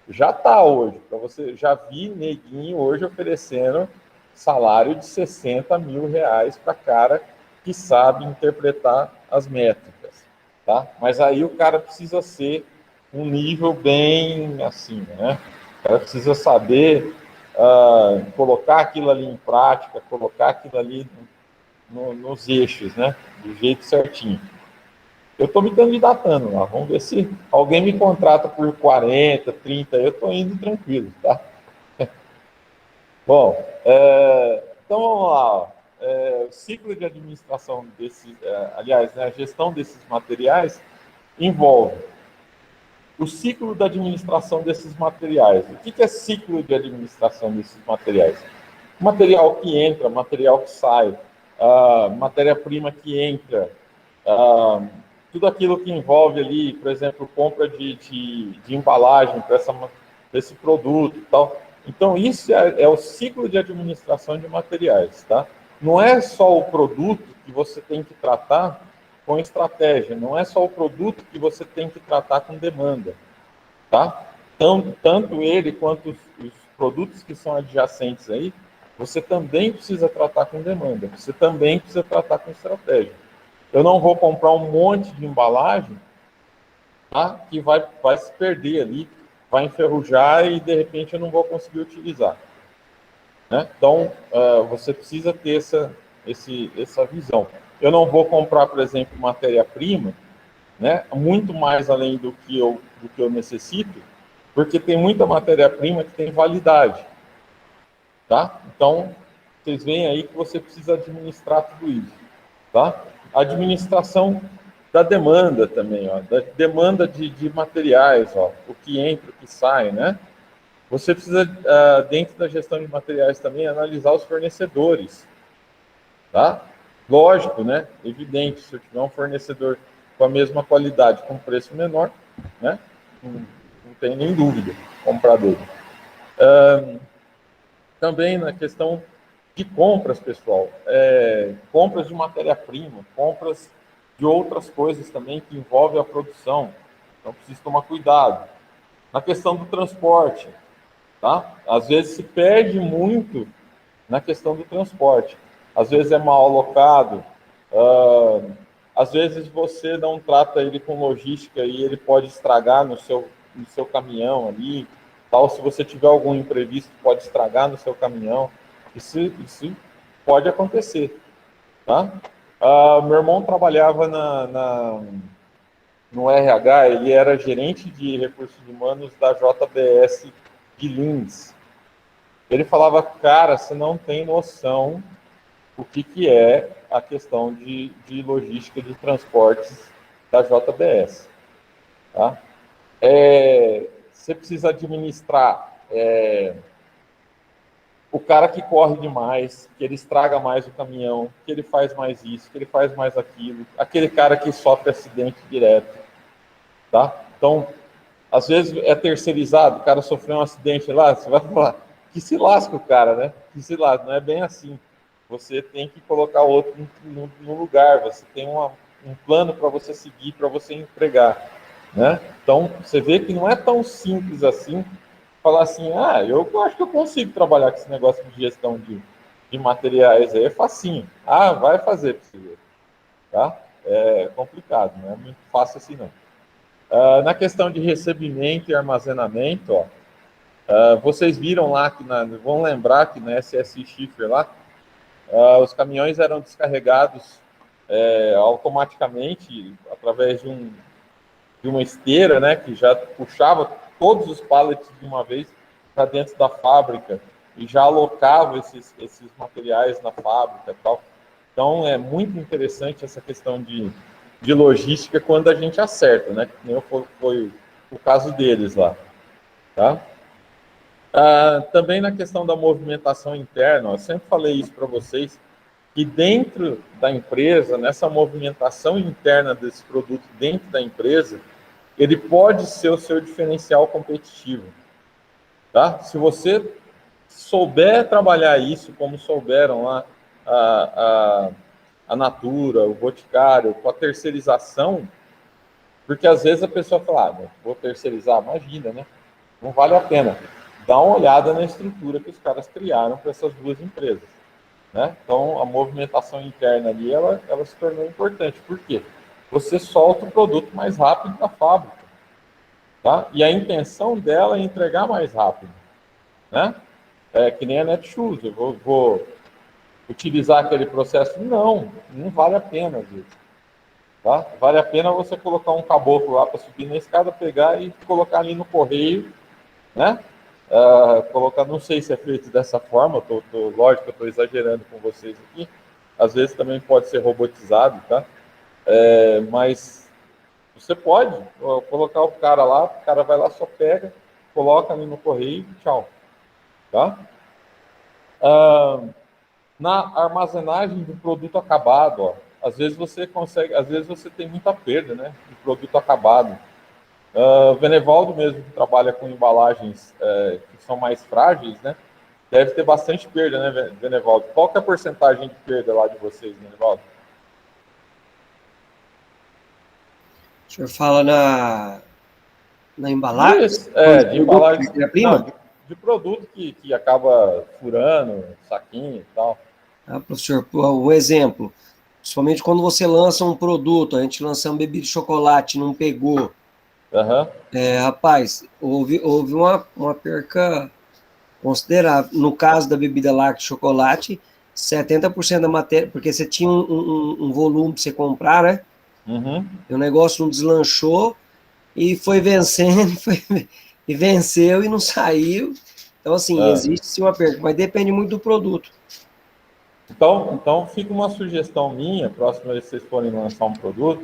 [SPEAKER 1] Já está hoje. Para você, já vi neguinho hoje oferecendo salário de 60 mil reais para cara que sabe interpretar as métricas. Tá? Mas aí o cara precisa ser um nível bem assim, né? O cara precisa saber colocar aquilo ali em prática, colocar aquilo ali nos eixos, né? Do jeito certinho. Eu estou me candidatando lá, vamos ver se alguém me contrata por 40, 30, eu estou indo tranquilo, tá? Bom, então vamos lá. O ciclo de administração desses, aliás, né, a gestão desses materiais envolve o ciclo da administração desses materiais. O que é ciclo de administração desses materiais? Material que entra, material que sai, matéria-prima que entra, tudo aquilo que envolve ali, por exemplo, compra de embalagem para esse produto e tal. Então, isso é o ciclo de administração de materiais, tá? Não é só o produto que você tem que tratar com estratégia, não é só o produto que você tem que tratar com demanda, tá? Então, tanto ele quanto os produtos que são adjacentes aí, você também precisa tratar com demanda, você também precisa tratar com estratégia. Eu não vou comprar um monte de embalagem, tá, que vai se perder ali, vai enferrujar e de repente eu não vou conseguir utilizar. Né? Então, você precisa ter essa visão. Eu não vou comprar, por exemplo, matéria-prima, né, muito mais além do que eu necessito, porque tem muita matéria-prima que tem validade. Tá? Então, vocês veem aí que você precisa administrar tudo isso. Tá? A administração da demanda também, ó, da demanda de materiais, ó, o que entra, o que sai, né? Você precisa, dentro da gestão de materiais também, analisar os fornecedores, tá? Lógico, né? Evidente, se eu tiver um fornecedor com a mesma qualidade, com preço menor, né? Não tem nem dúvida, comprar dele. Também na questão de compras, pessoal, compras de matéria-prima, compras de outras coisas também que envolvem a produção. Então, precisa tomar cuidado. Na questão do transporte, tá? Às vezes se perde muito na questão do transporte. Às vezes é mal alocado, às vezes você não trata ele com logística e ele pode estragar no seu caminhão ali, tal. Se você tiver algum imprevisto, pode estragar no seu caminhão. Isso pode acontecer, tá? Meu irmão trabalhava no RH, ele era gerente de recursos humanos da JBS de Lins. Ele falava, cara, você não tem noção o que é a questão de logística de transportes da JBS. Tá? Você precisa administrar o cara que corre demais, que ele estraga mais o caminhão, que ele faz mais isso, que ele faz mais aquilo, aquele cara que sofre acidente direto. Tá? Então, às vezes é terceirizado, o cara sofreu um acidente lá, você vai falar, que se lasca o cara, né? Que se lasca, não é bem assim. Você tem que colocar outro no lugar, você tem um plano para você seguir, para você entregar, né? Então, você vê que não é tão simples assim, falar assim, eu acho que eu consigo trabalhar com esse negócio de gestão de materiais aí, é facinho. Vai fazer para você ver, tá? É complicado, não é muito fácil assim não. Na questão de recebimento e armazenamento, vocês viram lá, vão lembrar que na SS Schiffer lá, os caminhões eram descarregados automaticamente através de uma esteira, né, que já puxava todos os pallets de uma vez para dentro da fábrica e já alocava esses materiais na fábrica e tal. Então, é muito interessante essa questão de logística quando a gente acerta, né? Que nem foi o caso deles lá, tá? Também na questão da movimentação interna, eu sempre falei isso para vocês, que dentro da empresa, nessa movimentação interna desse produto dentro da empresa, ele pode ser o seu diferencial competitivo, tá? Se você souber trabalhar isso, como souberam lá a Natura, o Boticário, com a terceirização, porque às vezes a pessoa fala, vou terceirizar, imagina, né? Não vale a pena. Dá uma olhada na estrutura que os caras criaram para essas duas empresas, né? Então, a movimentação interna ali, ela se tornou importante. Por quê? Você solta o produto mais rápido da fábrica, tá? E a intenção dela é entregar mais rápido, né? É que nem a Netshoes, eu vou utilizar aquele processo? Não vale a pena, às vezes. Tá? Vale a pena você colocar um caboclo lá para subir na escada, pegar e colocar ali no correio, né? Colocar, não sei se é feito dessa forma, lógico, eu estou exagerando com vocês aqui. Às vezes também pode ser robotizado, tá? Mas você pode colocar o cara lá, o cara vai lá, só pega, coloca ali no correio e tchau, tá? Na armazenagem do produto acabado, ó, às vezes você tem muita perda, né, de produto acabado. O Venevaldo mesmo, que trabalha com embalagens que são mais frágeis, né, deve ter bastante perda, né, Venevaldo? Qual que é a porcentagem de perda lá de vocês, Venevaldo?
[SPEAKER 3] O senhor fala na embalagem?
[SPEAKER 1] De embalagem.
[SPEAKER 3] Prima?
[SPEAKER 1] Não, de produto que acaba furando, saquinho e tal.
[SPEAKER 3] Professor, um exemplo. Principalmente quando você lança um produto, a gente lançou uma bebida de chocolate, não pegou.
[SPEAKER 1] Uhum.
[SPEAKER 3] Rapaz, houve uma perca considerável. No caso da bebida láctea de chocolate, 70% da matéria, porque você tinha um volume para você comprar, né?
[SPEAKER 1] Uhum.
[SPEAKER 3] E o negócio não deslanchou e foi vencendo, e venceu e não saiu. Então, assim, existe sim uma perda, mas depende muito do produto.
[SPEAKER 1] Então fica uma sugestão minha, próxima vez que vocês forem lançar um produto,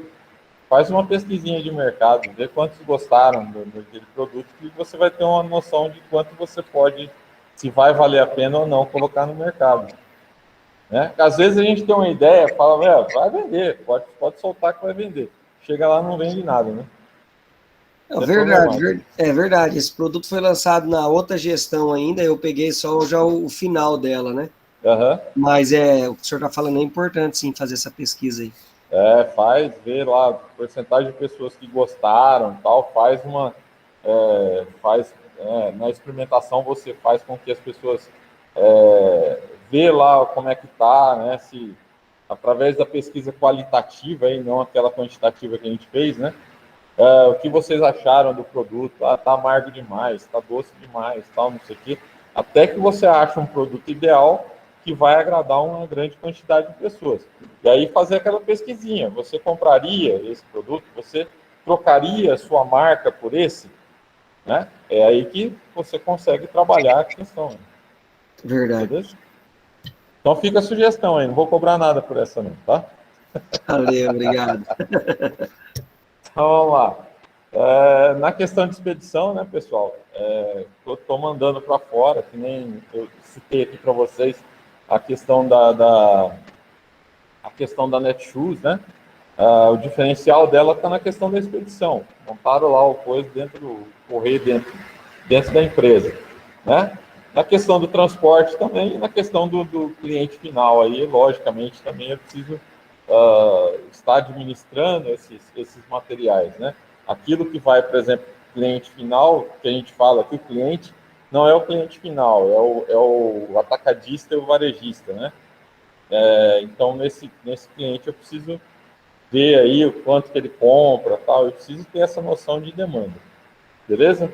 [SPEAKER 1] faz uma pesquisinha de mercado, vê quantos gostaram daquele produto, que você vai ter uma noção de quanto você pode, se vai valer a pena ou não, colocar no mercado. Né? Às vezes a gente tem uma ideia, fala, vai vender, pode soltar que vai vender. Chega lá, não vende nada, né?
[SPEAKER 3] É verdade. Esse produto foi lançado na outra gestão ainda, eu peguei só já o final dela, né?
[SPEAKER 1] Uhum.
[SPEAKER 3] Mas o que o senhor está falando é importante, sim, fazer essa pesquisa aí.
[SPEAKER 1] Ver lá a porcentagem de pessoas que gostaram, tal, na experimentação você faz com que as pessoas vê lá como é que tá, né, se através da pesquisa qualitativa e não aquela quantitativa que a gente fez, né, o que vocês acharam do produto, tá amargo demais, tá doce demais, tal, não sei o quê, até que você acha um produto ideal que vai agradar uma grande quantidade de pessoas. E aí fazer aquela pesquisinha, você compraria esse produto, você trocaria a sua marca por esse, né? É aí que você consegue trabalhar a questão. Né?
[SPEAKER 3] Verdade.
[SPEAKER 1] Beleza? Então fica a sugestão aí, não vou cobrar nada por essa não, tá?
[SPEAKER 3] Valeu, obrigado.
[SPEAKER 1] Então vamos lá. Na questão de expedição, né, pessoal, estou mandando para fora, que nem eu citei aqui para vocês, a questão da Netshoes, né? O diferencial dela está na questão da expedição. Montaram lá o coisa dentro do correio, dentro da empresa, né? Na questão do transporte também, e na questão do cliente final aí, logicamente, também eu preciso estar administrando esses materiais, né? Aquilo que vai, por exemplo, cliente final, que a gente fala que o cliente não é o cliente final, é o atacadista e o varejista, né? Então, nesse cliente eu preciso ver aí o quanto que ele compra, tal. Eu preciso ter essa noção de demanda, beleza?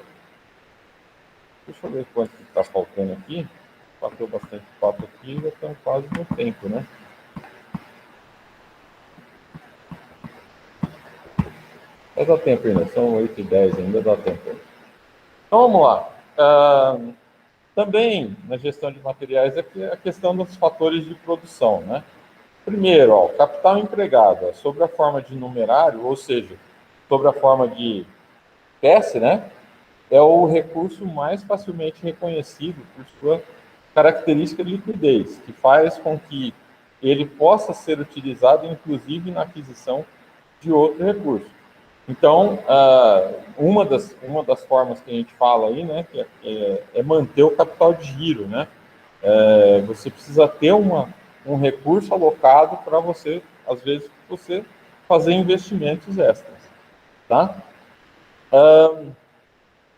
[SPEAKER 1] Deixa eu ver quanto que está faltando aqui. Bateu bastante papo aqui, já estamos quase no tempo, né? Mas dá tempo ainda, são 8h10 ainda, dá tempo. Então vamos lá. Também na gestão de materiais é a questão dos fatores de produção, né? Primeiro, capital empregado, sobre a forma de numerário, ou seja, sobre a forma de PS, né? É o recurso mais facilmente reconhecido por sua característica de liquidez, que faz com que ele possa ser utilizado, inclusive, na aquisição de outro recurso. Então, uma das formas que a gente fala aí, né, é manter o capital de giro, né? Você precisa ter uma um recurso alocado para você, às vezes, você fazer investimentos extras, tá?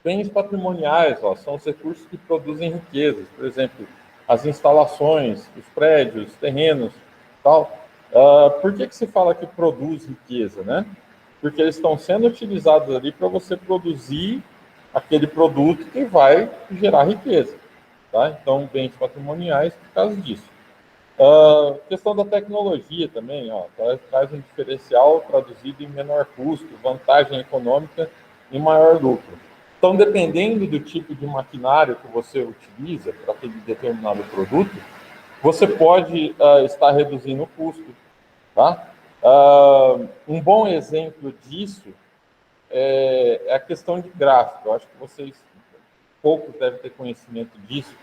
[SPEAKER 1] Bens patrimoniais, ó, são os recursos que produzem riquezas, por exemplo, as instalações, os prédios, os terrenos, tal. Por que se fala que produz riqueza, né? Porque eles estão sendo utilizados ali para você produzir aquele produto que vai gerar riqueza, tá? Então, bens patrimoniais por causa disso. Questão da tecnologia também, ó, traz um diferencial traduzido em menor custo, vantagem econômica e maior lucro. Então, dependendo do tipo de maquinário que você utiliza para aquele determinado produto, você pode estar reduzindo o custo, tá? Um bom exemplo disso é a questão de gráfico. Eu acho que vocês, poucos devem ter conhecimento disso,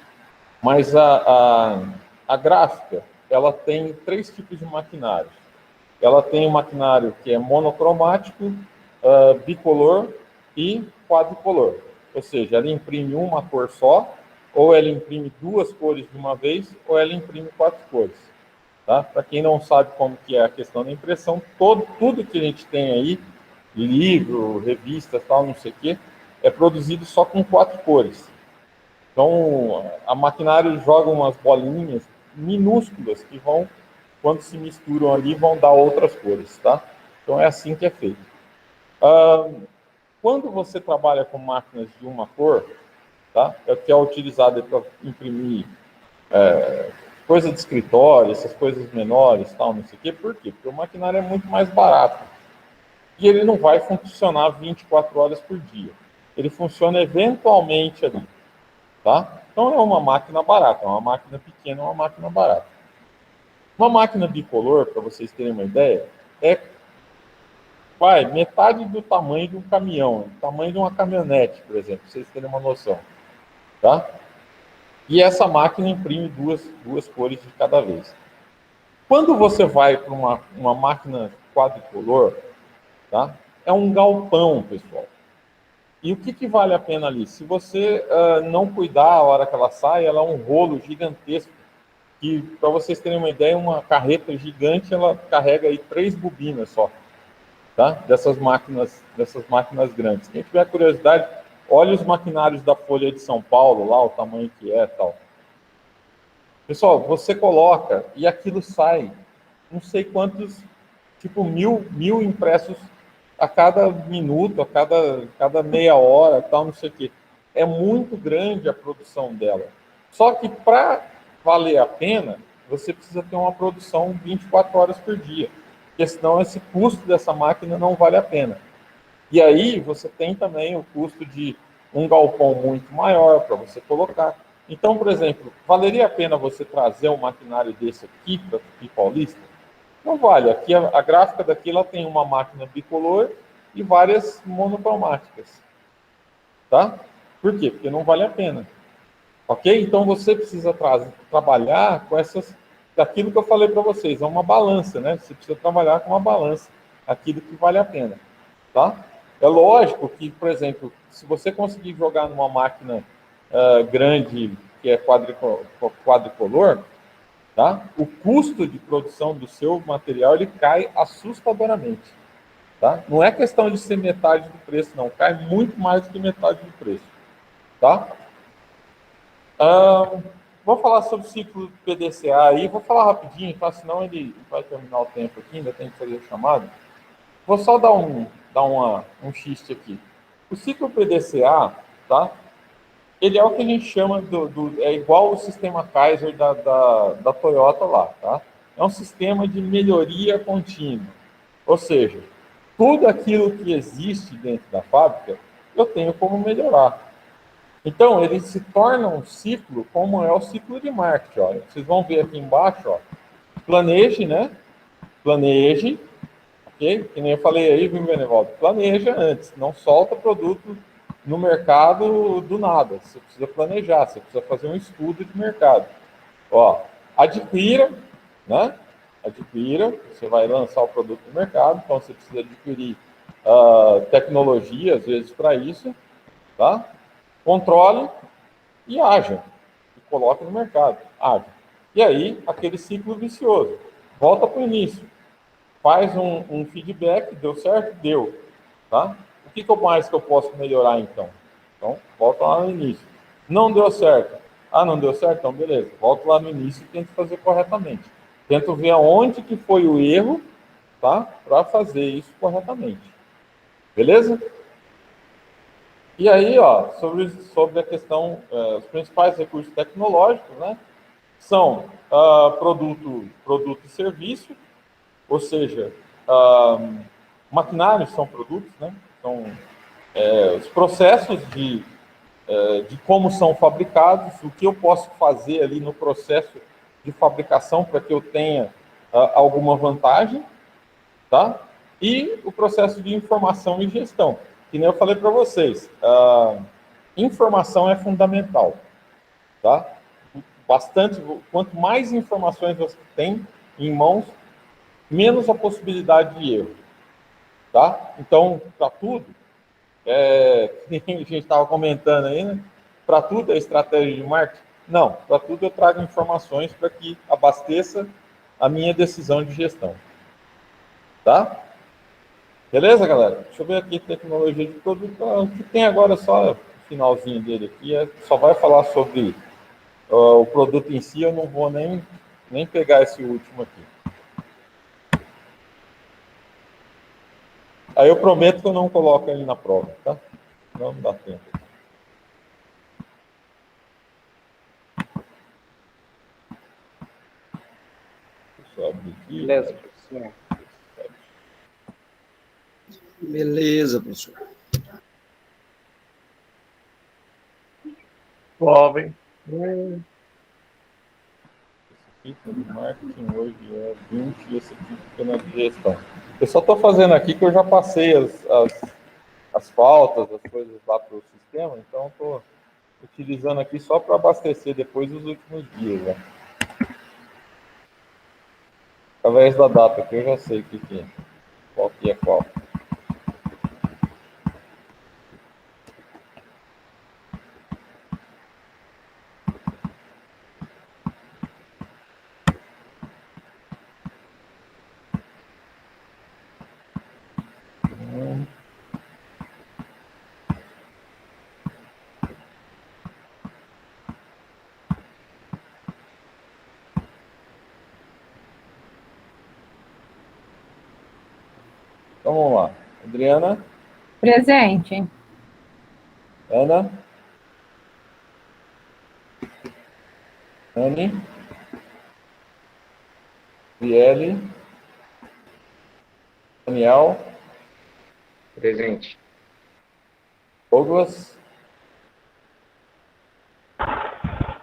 [SPEAKER 1] mas a gráfica, ela tem 3 tipos de maquinários. Ela tem um maquinário que é monocromático, bicolor e quadricolor. Ou seja, ela imprime uma cor só, ou ela imprime 2 cores de uma vez, ou ela imprime 4 cores. Tá? Para quem não sabe como que é a questão da impressão, tudo que a gente tem aí, livro, revista, tal, não sei o quê, é produzido só com 4 cores. Então, a maquinário joga umas bolinhas minúsculas que vão, quando se misturam ali, vão dar outras cores, tá? Então, é assim que é feito. Quando você trabalha com máquinas de uma cor, tá? Que é utilizada para imprimir coisa de escritório, essas coisas menores, tal, não sei o quê. Por quê? Porque o maquinário é muito mais barato. E ele não vai funcionar 24 horas por dia. Ele funciona eventualmente ali. Tá? Então, é uma máquina barata, é uma máquina pequena, é uma máquina barata. Uma máquina bicolor, para vocês terem uma ideia, metade do tamanho de um caminhão, do tamanho de uma caminhonete, por exemplo, para vocês terem uma noção. Tá? E essa máquina imprime duas cores de cada vez. Quando você vai para uma máquina quadricolor, tá? É um galpão, pessoal. E o que vale a pena ali? Se você não cuidar a hora que ela sai, ela é um rolo gigantesco. Que, para vocês terem uma ideia, uma carreta gigante, ela carrega aí 3 bobinas só, tá? Dessas máquinas grandes. Quem tiver curiosidade, olha os maquinários da Folha de São Paulo, lá, o tamanho que é e tal. Pessoal, você coloca e aquilo sai, não sei quantos, tipo mil impressos a cada minuto, a cada meia hora, tal, não sei o quê. É muito grande a produção dela. Só que para valer a pena, você precisa ter uma produção 24 horas por dia, porque senão esse custo dessa máquina não vale a pena. E aí você tem também o custo de um galpão muito maior para você colocar. Então, por exemplo, valeria a pena você trazer um maquinário desse aqui para Tupi Paulista? Não vale. Aqui a gráfica daqui ela tem uma máquina bicolor e várias monocromáticas. Tá? Por quê? Porque não vale a pena. Ok? Então você precisa trabalhar com daquilo que eu falei para vocês, é uma balança, né? Você precisa trabalhar com uma balança, aquilo que vale a pena. Tá? É lógico que, por exemplo, se você conseguir jogar numa máquina grande, que é quadricolor, tá? O custo de produção do seu material ele cai assustadoramente. Tá? Não é questão de ser metade do preço, não. Cai muito mais do que metade do preço. Tá? Vou falar sobre o ciclo PDCA aí. Vou falar rapidinho, tá? Senão ele vai terminar o tempo aqui, ainda tem que fazer o chamado. Vou só dar um xiste aqui. O ciclo PDCA, tá? Ele é o que a gente chama é igual o sistema Kaiser da Toyota lá, tá? É um sistema de melhoria contínua. Ou seja, tudo aquilo que existe dentro da fábrica, eu tenho como melhorar. Então, ele se torna um ciclo, como é o ciclo de marketing. Ó. Vocês vão ver aqui embaixo, ó. Planeje, né? Planeje, ok? Que nem eu falei aí, viu, Benevaldo? Planeja antes, não solta produto no mercado do nada. Você precisa planejar, você precisa fazer um estudo de mercado. Ó, adquira, né? Adquira, você vai lançar o produto no mercado, então você precisa adquirir tecnologia, às vezes, para isso, tá? Controle e haja. E coloque no mercado, haja. E aí, aquele ciclo vicioso. Volta para o início. Faz um feedback, deu certo? Deu. Tá? O que mais que eu posso melhorar, então? Então, volta lá no início. Não deu certo. Ah, não deu certo? Então, beleza. Volto lá no início e tento fazer corretamente. Tento ver aonde que foi o erro, tá? Para fazer isso corretamente. Beleza? E aí, ó, sobre a questão, os principais recursos tecnológicos, né? São produto e serviço, ou seja, maquinários são produtos, né? São os processos de como são fabricados, o que eu posso fazer ali no processo de fabricação para que eu tenha alguma vantagem, tá? E o processo de informação e gestão, que nem eu falei para vocês, informação é fundamental, tá? Bastante, quanto mais informações você tem em mãos, menos a possibilidade de erro, tá? Então, para tudo, a gente estava comentando aí, né? Para tudo é estratégia de marketing? Não, para tudo eu trago informações para que abasteça a minha decisão de gestão, tá? Beleza, galera? Deixa eu ver aqui tecnologia de produto. O que tem agora só o finalzinho dele aqui, só vai falar sobre o produto em si, eu não vou nem pegar esse último aqui. Aí eu prometo que eu não coloco ele na prova, tá? Não dá tempo. Deixa eu abrir aqui.
[SPEAKER 4] Beleza, professor.
[SPEAKER 3] Beleza, professor.
[SPEAKER 4] Jovem.
[SPEAKER 1] Fica de marketing hoje é 20 e esse aqui fica na gestão. Eu só estou fazendo aqui que eu já passei as pautas, as coisas lá para o sistema, então estou utilizando aqui só para abastecer depois os últimos dias. Né? Através da data aqui eu já sei qual que é qual. Então vamos lá. Adriana?
[SPEAKER 5] Presente.
[SPEAKER 1] Ana? Anne? Vielle? Daniel?
[SPEAKER 4] Presente.
[SPEAKER 1] Douglas?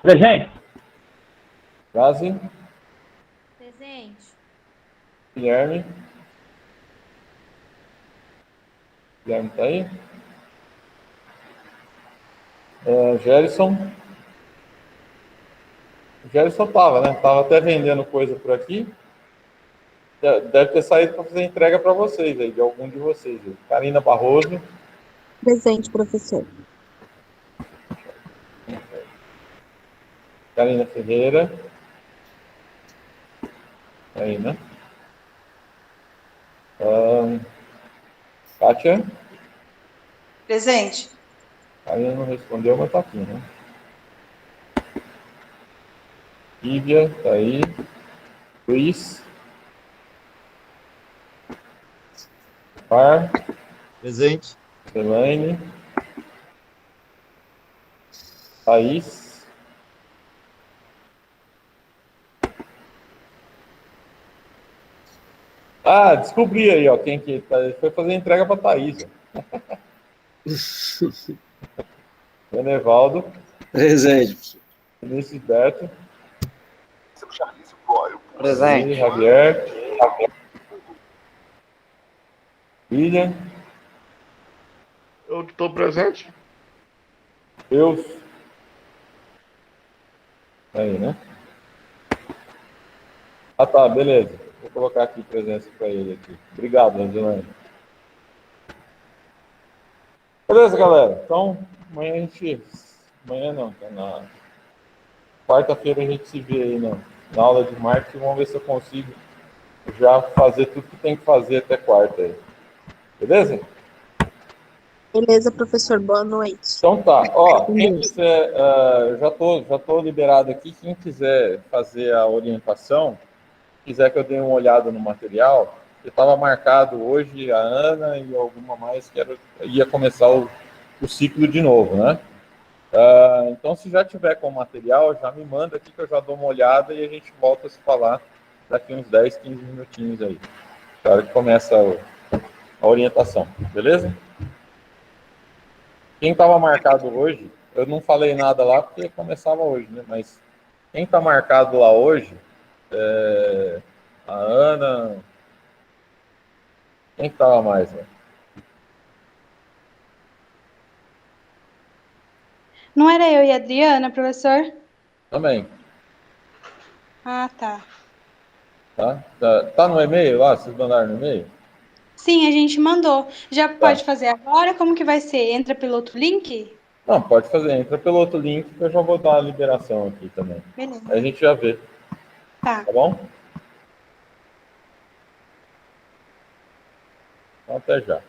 [SPEAKER 6] Presente.
[SPEAKER 1] Grazi?
[SPEAKER 7] Presente.
[SPEAKER 1] Guilherme? Guilherme está aí? Gerson? O Gerson estava, né? Estava até vendendo coisa por aqui. Deve ter saído para fazer entrega para vocês aí, de algum de vocês. Aí. Karina Barroso.
[SPEAKER 8] Presente, professor.
[SPEAKER 1] Karina Ferreira. Aí, né? Kátia.
[SPEAKER 9] Presente.
[SPEAKER 1] Karina não respondeu, mas está aqui, né? Lívia, está aí. Luiz. Par.
[SPEAKER 2] Presente.
[SPEAKER 1] Elaine. Thaís. Ah, descobri aí, ó, quem que tá, foi fazer entrega para Thaís. Enevaldo.
[SPEAKER 3] Presente.
[SPEAKER 1] Vinícius Beto.
[SPEAKER 4] Presente.
[SPEAKER 1] E Javier. William.
[SPEAKER 4] Eu estou presente.
[SPEAKER 1] Deus. Aí, né? Ah, tá, beleza. Vou colocar aqui presença para ele aqui. Obrigado, Angelane. Beleza, galera. Então, amanhã não, tá na quarta-feira a gente se vê aí, não. na aula de marketing, vamos ver se eu consigo já fazer tudo que tem que fazer até quarta aí. Beleza?
[SPEAKER 8] Beleza, professor. Boa noite.
[SPEAKER 1] Então tá. Ó, quem quiser, já tô liberado aqui. Quem quiser fazer a orientação, quiser que eu dê uma olhada no material, eu estava marcado hoje a Ana e alguma mais que ia começar o ciclo de novo, né? Então, se já tiver com o material, já me manda aqui que eu já dou uma olhada e a gente volta a se falar daqui uns 10, 15 minutinhos aí. Na hora que começa a orientação, beleza? Quem estava marcado hoje, eu não falei nada lá porque começava hoje, né? Mas quem está marcado lá hoje, a Ana... Quem estava mais, né?
[SPEAKER 5] Não era eu e a Adriana, professor?
[SPEAKER 1] Também,
[SPEAKER 5] Ah, tá.
[SPEAKER 1] tá? Tá no e-mail lá? Vocês mandaram no e-mail?
[SPEAKER 5] Sim, a gente mandou. Já
[SPEAKER 1] Tá.
[SPEAKER 5] pode fazer agora? Como que vai ser? Entra pelo outro link?
[SPEAKER 1] Não, pode fazer. Entra pelo outro link que eu já vou dar a liberação aqui também.
[SPEAKER 5] Beleza.
[SPEAKER 1] Aí a gente já vê,
[SPEAKER 5] Tá.
[SPEAKER 1] tá bom? Então, até já.